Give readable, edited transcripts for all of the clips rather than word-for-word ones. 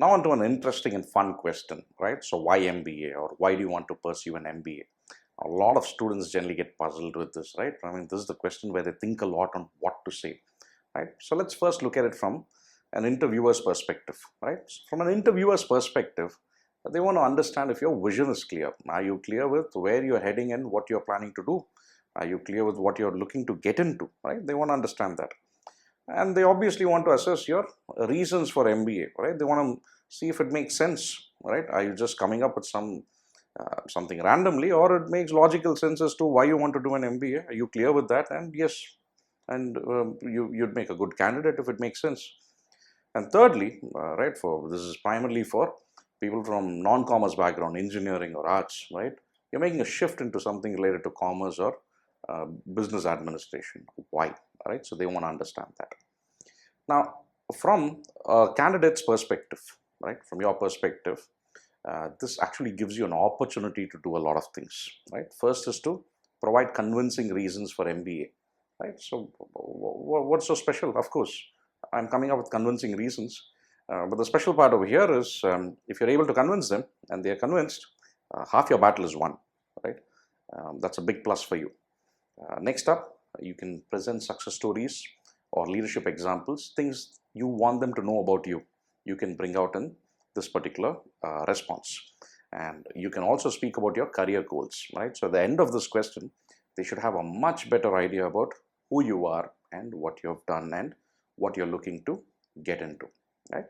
Now on to an interesting and fun question, right? So why MBA, or why do you want to pursue an MBA? A lot of students generally get puzzled with this, right? I mean, this is the question where they think a lot on what to say, right? So let's first look at it from an interviewer's perspective, right? So from an interviewer's perspective, they want to understand if your vision is clear. Are you clear with where you're heading and what you're planning to do? Are you clear with what you're looking to get into, right? They want to understand that. And they obviously want to assess your reasons for MBA, right? They want to see if it makes sense, right? Are you just coming up with something randomly, or it makes logical sense as to why you want to do an MBA? Are you clear with that? And yes, and you'd make a good candidate if it makes sense. And thirdly, right, for this is primarily for people from non-commerce background, engineering or arts, right? You're making a shift into something related to commerce or business administration. Why? Right? So they want to understand that. Now, from a candidate's perspective, right, from your perspective, this actually gives you an opportunity to do a lot of things, right? First is to provide convincing reasons for MBA, right? So what's so special? Of course, I'm coming up with convincing reasons, but the special part over here is if you're able to convince them and they're convinced, half your battle is won, right? That's a big plus for you. Next up, you can present success stories or leadership examples, things you want them to know about you. You can bring out in this particular response. And you can also speak about your career goals, right? So at the end of this question, they should have a much better idea about who you are and what you have done and what you're looking to get into, right?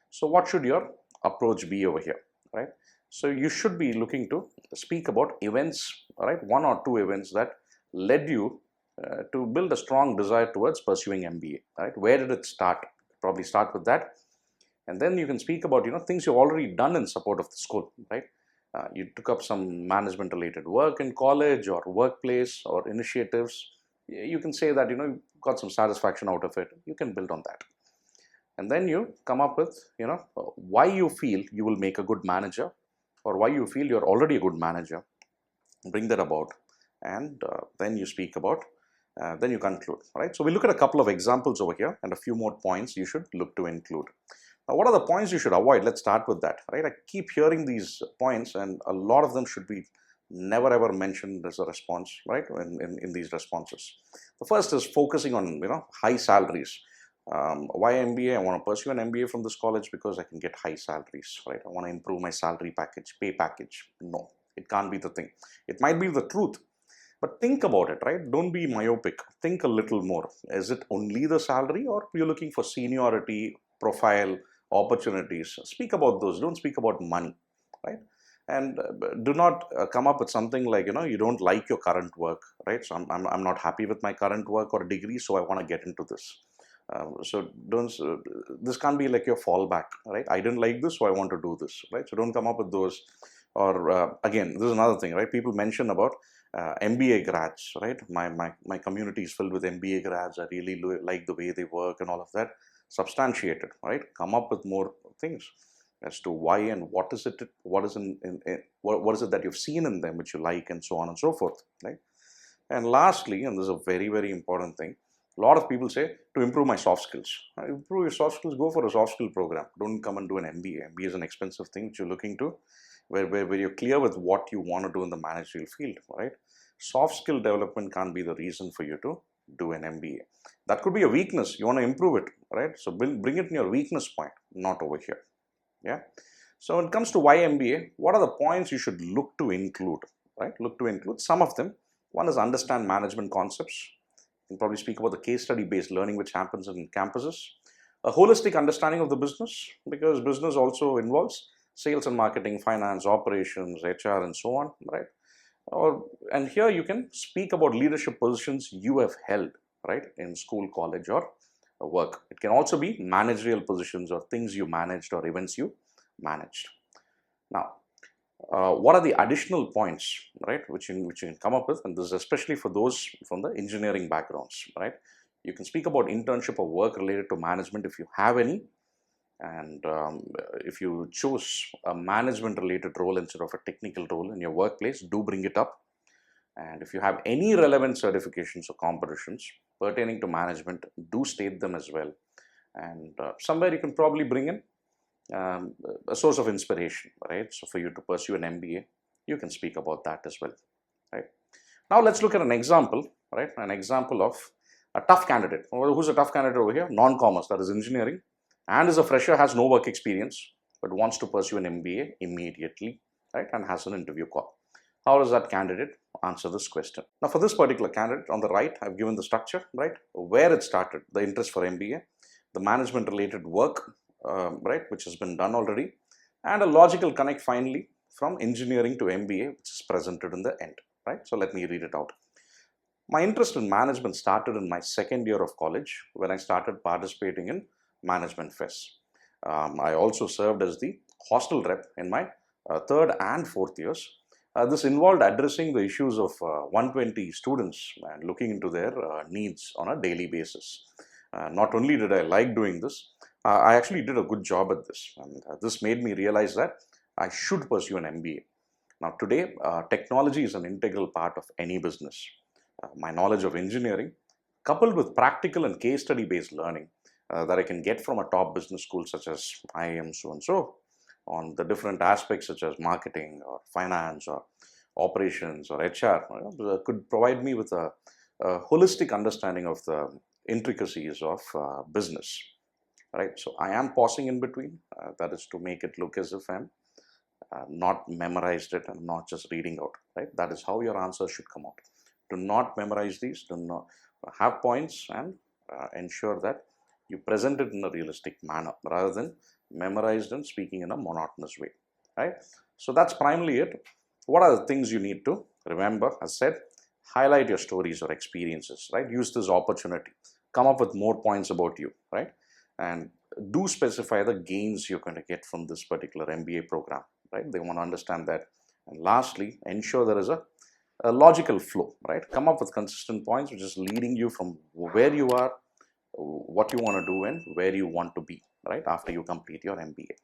So what should your approach be over here, right? So you should be looking to speak about events, right? One or two events that led you to build a strong desire towards pursuing MBA, right? Where did it start? Probably start with that. And then you can speak about, things you've already done in support of the school, right? You took up some management related work in college or workplace or initiatives. You can say that, you got some satisfaction out of it. You can build on that. And then you come up with, why you feel you will make a good manager, or why you feel you're already a good manager. Bring that about. And then you speak about, then you conclude, right? So we look at a couple of examples over here and a few more points you should look to include. Now, what are the points you should avoid? Let's start with that, right? I keep hearing these points, and a lot of them should be never ever mentioned as a response, right? In these responses. The first is focusing on, high salaries. Why MBA? I want to pursue an MBA from this college because I can get high salaries, right? I want to improve my salary package, pay package. No, it can't be the thing. It might be the truth, but think about it, right? Don't be myopic. Think a little more. Is it only the salary, or you're looking for seniority, profile, opportunities? Speak about those. Don't speak about money, right? And do not come up with something like, you don't like your current work, right? So I'm not happy with my current work or degree, so I want to get into this. So don't, this can't be like your fallback, right? I didn't like this, so I want to do this, right? So don't come up with those. Or again, this is another thing, right? People mention about MBA grads, right? My community is filled with MBA grads. I really like the way they work and all of that. Substantiate it, right? Come up with more things as to why and what is it that you've seen in them which you like, and so on and so forth, right? And lastly, and this is a very, very important thing, a lot of people say to improve my soft skills. Improve your soft skills, go for a soft skill program. Don't come and do an MBA. MBA is an expensive thing which you're looking to, where you're clear with what you want to do in the managerial field, right? Soft skill development can't be the reason for you to do an MBA. That could be a weakness. You want to improve it, right? So bring it in your weakness point, not over here. Yeah. So when it comes to YMBA, what are the points you should look to include, right? Look to include some of them. One is understand management concepts. You can probably speak about the case study based learning which happens in campuses. A holistic understanding of the business, because business also involves sales and marketing, finance, operations, HR, and so on, right? And here you can speak about leadership positions you have held, right, in school, college, or work. It can also be managerial positions or things you managed or events you managed. Now, what are the additional points, right, which you can come up with? And this is especially for those from the engineering backgrounds, right? You can speak about internship or work related to management if you have any. And if you choose a management related role instead of a technical role in your workplace, do bring it up. And if you have any relevant certifications or competitions pertaining to management, do state them as well. And somewhere you can probably bring in a source of inspiration, right? So for you to pursue an MBA, you can speak about that as well, right? Now let's look at an example, right? An example of a tough candidate. Well, who's a tough candidate over here? Non-commerce, that is engineering, and is a fresher, has no work experience, but wants to pursue an MBA immediately, right? And has an interview call. How does that candidate answer this question? Now, for this particular candidate on the right, I've given the structure, right? Where it started, the interest for MBA, the management related work, right, which has been done already, and a logical connect finally from engineering to MBA, which is presented in the end, right? So let me read it out. My interest in management started in my second year of college when I started participating in management fests. I also served as the hostel rep in my third and fourth years. This involved addressing the issues of 120 students and looking into their needs on a daily basis. Not only did I like doing this, I actually did a good job at this. And this made me realize that I should pursue an MBA. Now, today, technology is an integral part of any business. My knowledge of engineering, coupled with practical and case study based learning that I can get from a top business school such as IIM, so and so, on the different aspects such as marketing or finance or operations or HR, could provide me with a holistic understanding of the intricacies of business. Right, so I am pausing in between. That is to make it look as if I'm not memorized it and not just reading out. Right, that is how your answer should come out. Do not memorize these. Do not have points and ensure that you present it in a realistic manner rather than memorized and speaking in a monotonous way. Right, so that's primarily it. What are the things you need to remember? As said, highlight your stories or experiences. Right, use this opportunity. Come up with more points about you. Right, and do specify the gains you're going to get from this particular MBA program, right? They want to understand that. And lastly, ensure there is a logical flow, right? Come up with consistent points which is leading you from where you are, what you want to do, and where you want to be, right? After you complete your MBA.